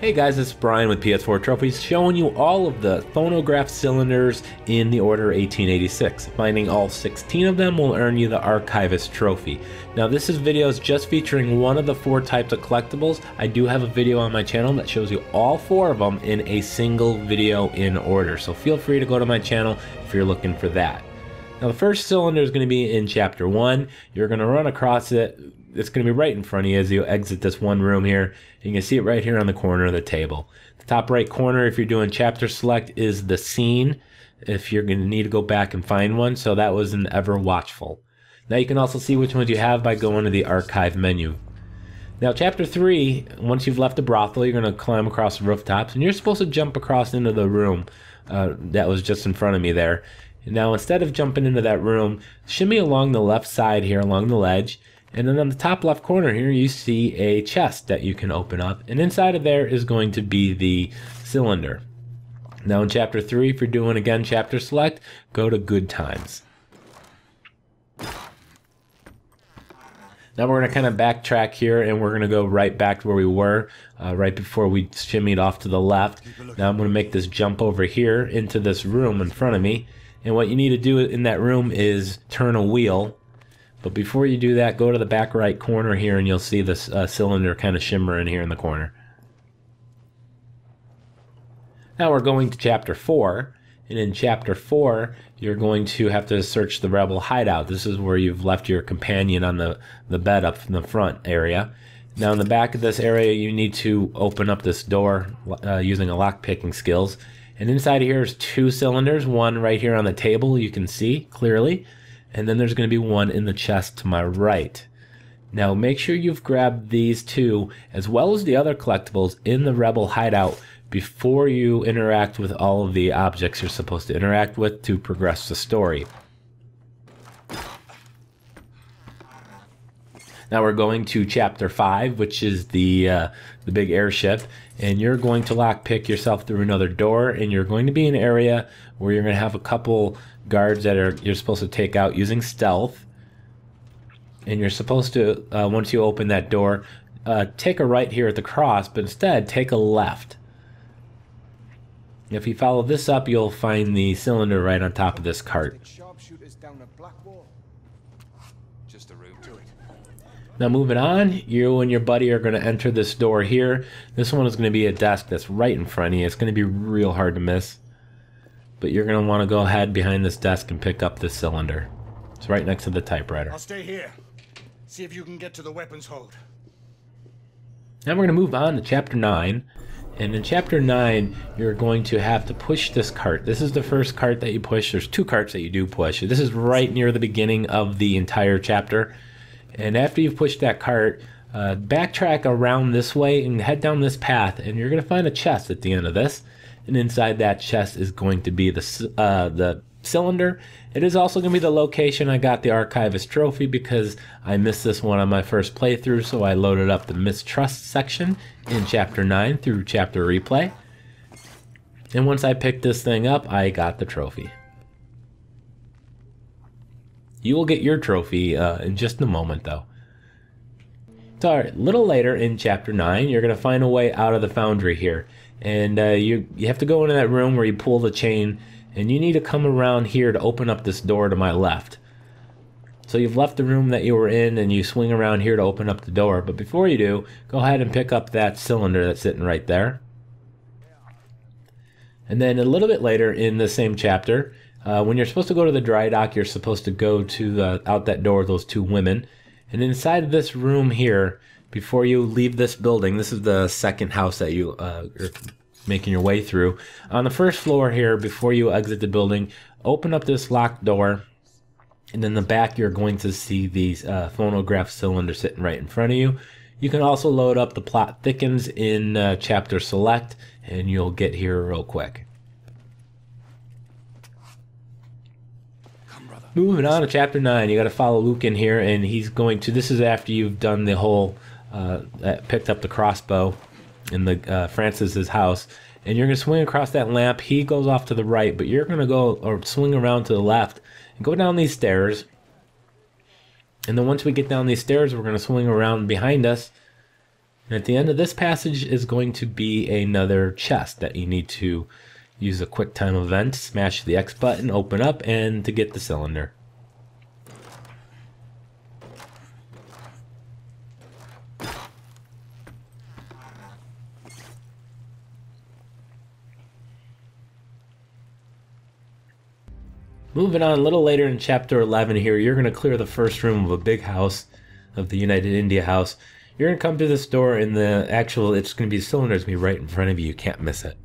Hey guys, it's Brian with PS4 Trophies, showing you all of the Phonograph Cylinders in the order 1886. Finding all 16 of them will earn you the Archivist trophy. Now this video is just featuring one of the 4 types of collectibles. I do have a video on my channel that shows you all 4 of them in a single video in order, so feel free to go to my channel if you're looking for that. Now the first cylinder is going to be in Chapter 1. You're going to run across it. It's going to be right in front of you as you exit this one room here. You can see it right here on the corner of the table. The top right corner, if you're doing chapter select, is the scene, if you're going to need to go back and find one. So that was an Ever Watchful. Now you can also see which ones you have by going to the archive menu. Now chapter 3, once you've left the brothel, you're going to climb across the rooftops, and you're supposed to jump across into the room that was just in front of me there. Now instead of jumping into that room, shimmy along the left side here along the ledge, and then on the top left corner here you see a chest that you can open up, and inside of there is going to be the cylinder. Now in chapter 3, if you're doing again chapter select, go to good times. Now we're going to kind of backtrack here, and we're going to go right back to where we were right before we shimmied off to the left. Now I'm going to make this jump over here into this room in front of me, and what you need to do in that room is turn a wheel. But before you do that, go to the back right corner here and you'll see this cylinder kind of shimmering here in the corner. Now we're going to chapter 4, and in chapter 4 you're going to have to search the rebel hideout. This is where you've left your companion on the bed up in the front area. Now in the back of this area you need to open up this door using a lock-picking skills. And inside of here is 2 cylinders, one right here on the table you can see clearly. And then there's going to be one in the chest to my right. Now make sure you've grabbed these 2 as well as the other collectibles in the rebel hideout before you interact with all of the objects you're supposed to interact with to progress the story. Now we're going to chapter 5, which is the big airship, and you're going to lockpick yourself through another door, and you're going to be in an area where you're going to have a couple guards that you're supposed to take out using stealth. And you're supposed to, once you open that door, take a right here at the cross, but instead take a left. If you follow this up, you'll find the cylinder right on top of this cart. Now moving on, you and your buddy are going to enter this door here. This one is going to be a desk that's right in front of you. It's going to be real hard to miss. But you're going to want to go ahead behind this desk and pick up this cylinder. It's right next to the typewriter. I'll stay here. See if you can get to the weapons hold. Now we're going to move on to chapter 9. And in chapter 9, you're going to have to push this cart. This is the first cart that you push. There's 2 carts that you do push. This is right near the beginning of the entire chapter. And after you've pushed that cart, backtrack around this way and head down this path, and you're going to find a chest at the end of this. And inside that chest is going to be the cylinder. It is also going to be the location I got the Archivist trophy, because I missed this one on my first playthrough, so I loaded up the mistrust section in chapter 9 through chapter replay. And once I picked this thing up, I got the trophy. You will get your trophy in just a moment though. So a little later in chapter 9, you're going to find a way out of the foundry here. And you have to go into that room where you pull the chain, and you need to come around here to open up this door to my left. So you've left the room that you were in and you swing around here to open up the door, but before you do, go ahead and pick up that cylinder that's sitting right there. And then a little bit later in the same chapter, when you're supposed to go to the dry dock, you're supposed to go to out that door with those 2 women. And inside of this room here, before you leave this building, this is the second house that you are making your way through. On the first floor here, before you exit the building, open up this locked door. And in the back, you're going to see these phonograph cylinder sitting right in front of you. You can also load up the plot thickens in chapter select, and you'll get here real quick. Moving on to chapter 9, you got to follow Lucan here, and he's going to, this is after you've done the whole, picked up the crossbow in the Francis's house, and you're going to swing across that lamp. He goes off to the right, but you're going to go, or swing around to the left, and go down these stairs. And then once we get down these stairs, we're going to swing around behind us, And at the end of this passage is going to be another chest that you need to use a quick time event, smash the X button, open up, and to get the cylinder. Moving on a little later in chapter 11 here, you're going to clear the first room of a big house, of the United India house. You're going to come to this door, and it's going to be the cylinder's going to be right in front of you. You can't miss it.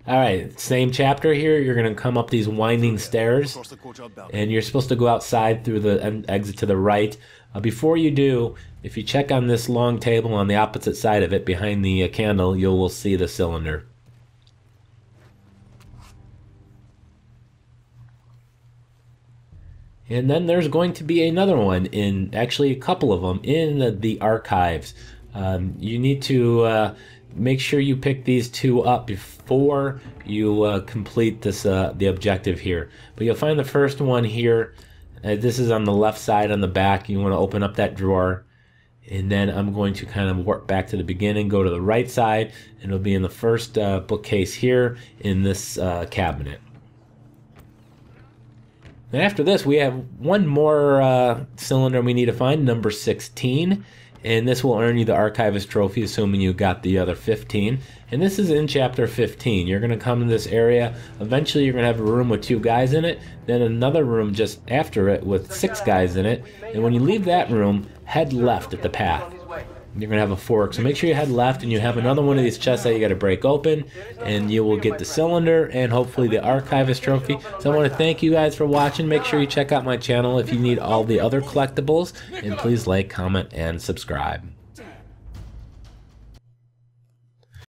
Alright, same chapter here. You're going to come up these winding stairs, and you're supposed to go outside through the exit to the right. Before you do, if you check on this long table on the opposite side of it, behind the candle, you will see the cylinder. And then there's going to be another one, actually a couple of them, in the archives. You need to make sure you pick these two up before you complete this the objective here. But you'll find the first one here. This is on the left side on the back. You want to open up that drawer. And then I'm going to kind of warp back to the beginning, go to the right side, and it'll be in the first bookcase here in this cabinet. And after this, we have one more cylinder we need to find, number 16. And this will earn you the Archivist trophy, assuming you got the other 15. And this is in chapter 15. You're going to come to this area. Eventually, you're going to have a room with 2 guys in it. Then another room just after it with 6 guys in it. And when you leave that room, head left at the path. You're going to have a fork. So make sure you head left, and you have another one of these chests that you got to break open. And you will get the cylinder and hopefully the Archivist trophy. So I want to thank you guys for watching. Make sure you check out my channel if you need all the other collectibles. And please like, comment, and subscribe.